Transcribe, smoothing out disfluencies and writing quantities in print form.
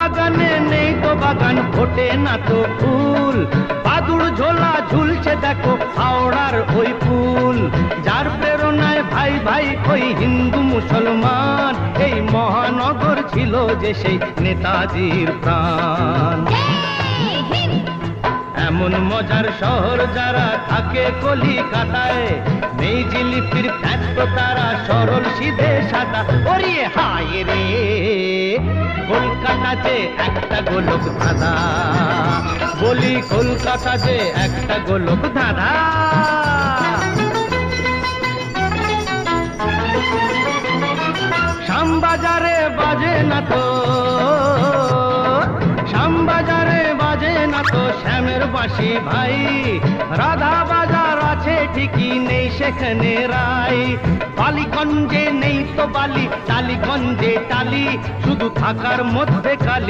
বাগানে নেই তো বাগান, ফোটে না তো ফুল, বাদুড় ঝোলা ঝুলছে দেখো হাওড়ার ওই ফুল। যার প্রেরণায় ভাই ভাই ওই হিন্দু মুসলমান, এই মহানগর ছিল যে সেই নেতাজির প্রাণ। এমন মজার শহর যারা থাকে কলিকাতায়, নেই জিলিপির ফ্যাট তো তারা সরল সিধে সাদা। ওরে হায় রে, কলকাতা যে একটা গোলক ধাঁধা, বলি কলকাতা যে একটা গোলক ধাঁধা। শ্যামবাজারে বাজে না তো, শ্যামবাজারে বাজে না তো শ্যামের বাঁশি ভাই, রাধা বাজার আছে ঠিকই নেই সেখানে রাই। বালিগঞ্জে নেই তো বালি, টালিগঞ্জে টালি, শুধু থাকার মধ্যে কালি।